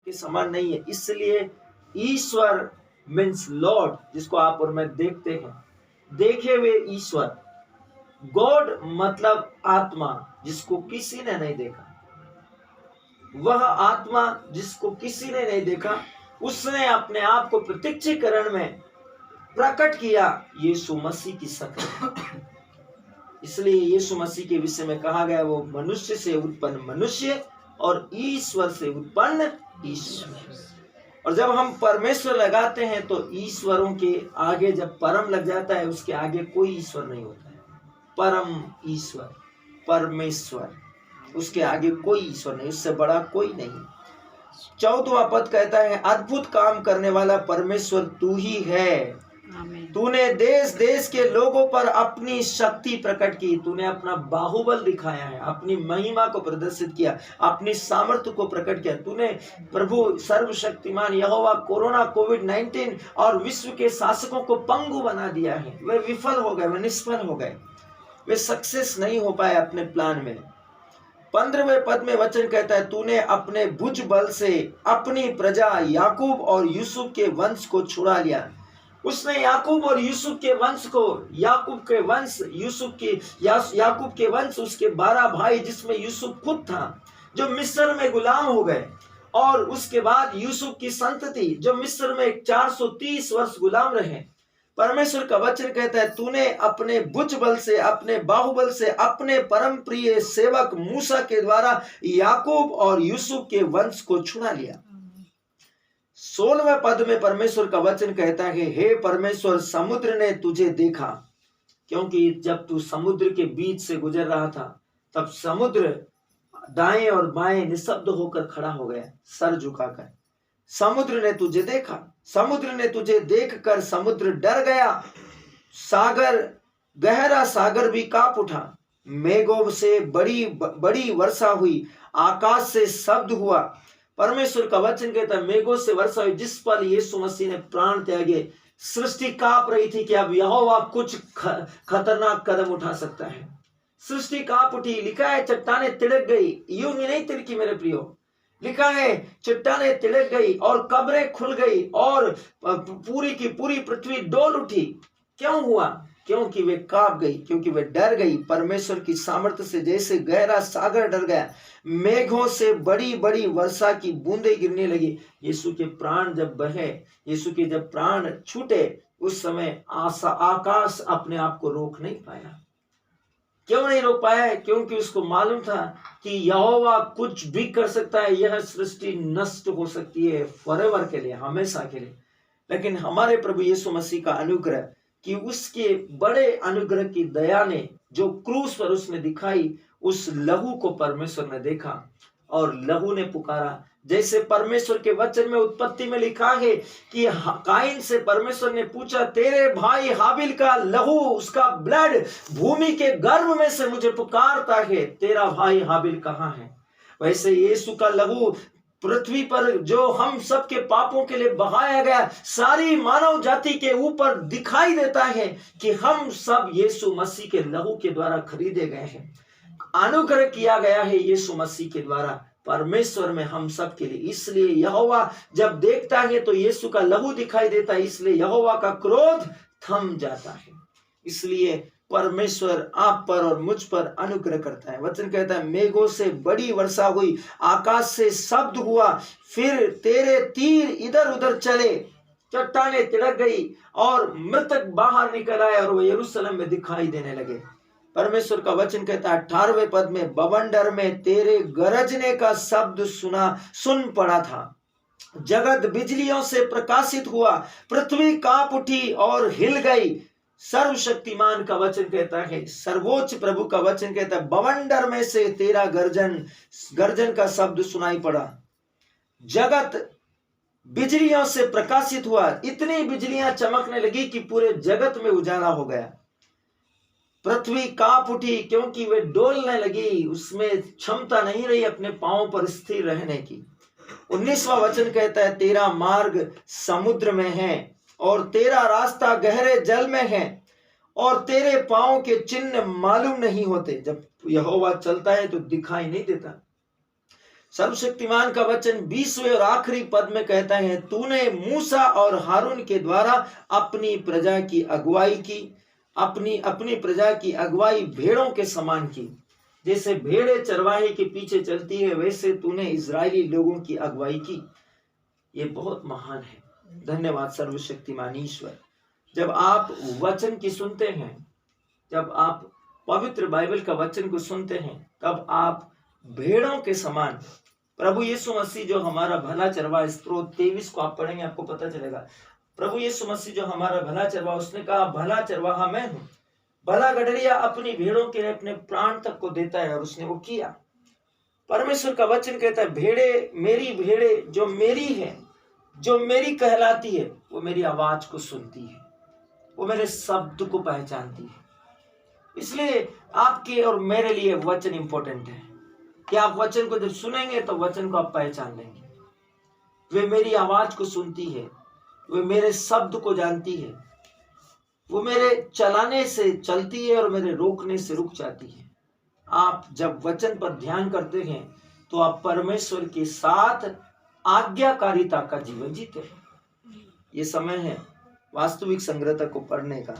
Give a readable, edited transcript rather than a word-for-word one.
के समान नहीं है। इसलिए ईश्वर मीन्स लॉर्ड, जिसको आप और मैं देखते हैं, देखे हुए ईश्वर। गॉड मतलब आत्मा, जिसको किसी ने नहीं देखा। वह आत्मा जिसको किसी ने नहीं देखा, उसने अपने आप को प्रत्यक्षीकरण में प्रकट किया यीशु मसीह की शक्ल। इसलिए यीशु मसीह के विषय में कहा गया वो मनुष्य से उत्पन्न मनुष्य और ईश्वर से उत्पन्न ईश्वर। और जब हम परमेश्वर लगाते हैं तो ईश्वरों के आगे जब परम लग जाता है, उसके आगे कोई ईश्वर नहीं होता है। परम ईश्वर, परमेश्वर, उसके आगे कोई ईश्वर नहीं, उससे बड़ा कोई नहीं। 14वां पद कहता है, अद्भुत काम करने वाला परमेश्वर तू ही है। तूने देश देश के लोगों पर अपनी शक्ति प्रकट की। तूने अपना बाहुबल दिखाया है, अपनी महिमा को प्रदर्शित किया, अपनी सामर्थ्य को प्रकट किया। तूने प्रभु सर्वशक्तिमान यहोवा कोरोना कोविड-19 और विश्व के शासकों को पंगु बना दिया है। वे विफल हो गए, वे निष्फल हो गए, वे सक्सेस नहीं हो पाए अपने प्लान में। 15वें पद में वचन कहता है, तूने अपने भुज बल से अपनी प्रजा याकूब और यूसुफ के वंश को छुड़ा लिया। उसने याकूब और यूसुफ के वंश को, याकूब के वंश, यूसुफ की याकूब के वंश, उसके 12 भाई जिसमें यूसुफ खुद था, जो मिस्र में गुलाम हो गए। और उसके बाद यूसुफ की संतति जो मिस्र में 430 वर्ष गुलाम रहे। परमेश्वर का वचन कहता है, तूने अपने भुज बल से, अपने बाहुबल से, अपने परम प्रिय सेवक मूसा के द्वारा याकूब और यूसुफ के वंश को छुड़ा लिया। 16वें पद में परमेश्वर का वचन कहता है, हे परमेश्वर, समुद्र ने तुझे देखा। क्योंकि जब तू समुद्र के बीच से गुजर रहा था, तब समुद्र दाएं और बाएं निशब्द होकर खड़ा हो गया, सर झुकाकर। समुद्र ने तुझे देखा, समुद्र ने तुझे देखकर समुद्र डर गया, सागर, गहरा सागर भी कांप उठा। मेघों से बड़ी बड़ी वर्षा हुई, आकाश से शब्द हुआ। परमेश्वर का वचन कहता है, मेघों से वर्षा हुई। जिस पल यीशु मसीह ने प्राण त्यागे, सृष्टि कांप रही थी कि अब यहोवा कुछ खतरनाक कदम उठा सकता है। सृष्टि कांप उठी। लिखा है, चट्टाने तिड़क गई। यूं ही नहीं तिड़की मेरे प्रियो, लिखा है चट्टाने तिड़क गई और कब्रें खुल गई और पूरी की पूरी पृथ्वी डोल उठी। क्यों हुआ? क्योंकि वे कांप गई, क्योंकि वे डर गई। परमेश्वर की सामर्थ्य से जैसे गहरा सागर डर गया, मेघों से बड़ी बड़ी वर्षा की बूंदें गिरने लगी। यीशु के प्राण जब बहे, यीशु के जब प्राण छूटे, उस समय आकाश अपने आप को रोक नहीं पाया। क्यों नहीं रोक पाया? क्योंकि उसको मालूम था कि यहोवा कुछ भी कर सकता है। यह सृष्टि नष्ट हो सकती है फॉरएवर के लिए, हमेशा के लिए, लेकिन हमारे प्रभु यीशु मसीह का अनुग्रह, कि उसके बड़े अनुग्रह की दया ने जो क्रूस पर उसने दिखाई, उस लहू को परमेश्वर ने देखा और लहू ने पुकारा। जैसे परमेश्वर के वचन में उत्पत्ति में लिखा है कि काइन से परमेश्वर ने पूछा, तेरे भाई हाबिल का लहू, उसका ब्लड भूमि के गर्भ में से मुझे पुकारता है, तेरा भाई हाबिल कहाँ है? वैसे यीशु का लहू पृथ्वी पर जो हम सब के पापों के लिए बहाया गया, सारी मानव जाति के ऊपर दिखाई देता है कि हम सब यीशु मसीह के लहू के द्वारा खरीदे गए हैं। अनुग्रह किया गया है यीशु मसीह के द्वारा परमेश्वर में हम सब के लिए। इसलिए यहोवा जब देखता है तो यीशु का लहू दिखाई देता है, इसलिए यहोवा का क्रोध थम जाता है। इसलिए परमेश्वर आप पर और मुझ पर अनुग्रह करता है। वचन कहता है, मेघों से बड़ी वर्षा हुई, आकाश से शब्द हुआ, फिर तेरे तीर इधर उधर चले, चट्टाने तिड़क गई और मृतक बाहर निकल आए और वो यरूशलेम में दिखाई देने लगे। परमेश्वर का वचन कहता है 18वें पद में, बवंडर में तेरे गरजने का शब्द सुन पड़ा था, जगत बिजलियों से प्रकाशित हुआ, पृथ्वी कांप उठी और हिल गई। सर्वशक्तिमान का वचन कहता है, सर्वोच्च प्रभु का वचन कहता है, बवंडर में से तेरा गर्जन का शब्द सुनाई पड़ा, जगत बिजलियों से प्रकाशित हुआ। इतनी बिजलियां चमकने लगी कि पूरे जगत में उजाला हो गया। पृथ्वी कांप उठी क्योंकि वे डोलने लगी, उसमें क्षमता नहीं रही अपने पांवों पर स्थिर रहने की। 19वां वचन कहता है, तेरा मार्ग समुद्र में है और तेरा रास्ता गहरे जल में है और तेरे पांव के चिन्ह मालूम नहीं होते। जब यहोवा चलता है तो दिखाई नहीं देता। सर्वशक्तिमान का वचन 20वें और आखिरी पद में कहता है, तूने मूसा और हारून के द्वारा अपनी प्रजा की अगुवाई की, अपनी प्रजा की अगुवाई भेड़ों के समान की। जैसे भेड़े चरवाहे के पीछे चलती है, वैसे तूने इजरायली लोगों की अगुवाई की। ये बहुत महान है। धन्यवाद सर्वशक्तिमान ईश्वर। जब आप वचन की सुनते हैं, जब आप पवित्र बाइबल का वचन को सुनते हैं, तब आप भेड़ों के समान, प्रभु यीशु मसीह जो हमारा भला चरवाहा, स्त्रोत 23 को आप पढ़ेंगे आपको पता चलेगा। प्रभु यीशु मसीह जो हमारा भला चरवाहा, उसने कहा भला चरवाहा मैं हूं, भला गडरिया अपनी भेड़ों के लिए अपने प्राण तक को देता है, और उसने वो किया। परमेश्वर का वचन कहता है, भेड़े जो मेरी है, जो मेरी कहलाती है, वो मेरी आवाज को सुनती है, वो मेरे शब्द को पहचानती है। इसलिए आपके और मेरे लिए वचन इंपॉर्टेंट है कि आप वचन को जब सुनेंगे तो वचन को आप पहचान लेंगे। वे मेरी आवाज को सुनती है, वे मेरे शब्द को जानती है, वो मेरे चलाने से चलती है और मेरे रोकने से रुक जाती है। आप जब वचन पर ध्यान करते हैं तो आप परमेश्वर के साथ आज्ञाकारिता का जीवन जीते हैं। ये समय है वास्तविक संग्रहता को पढ़ने का।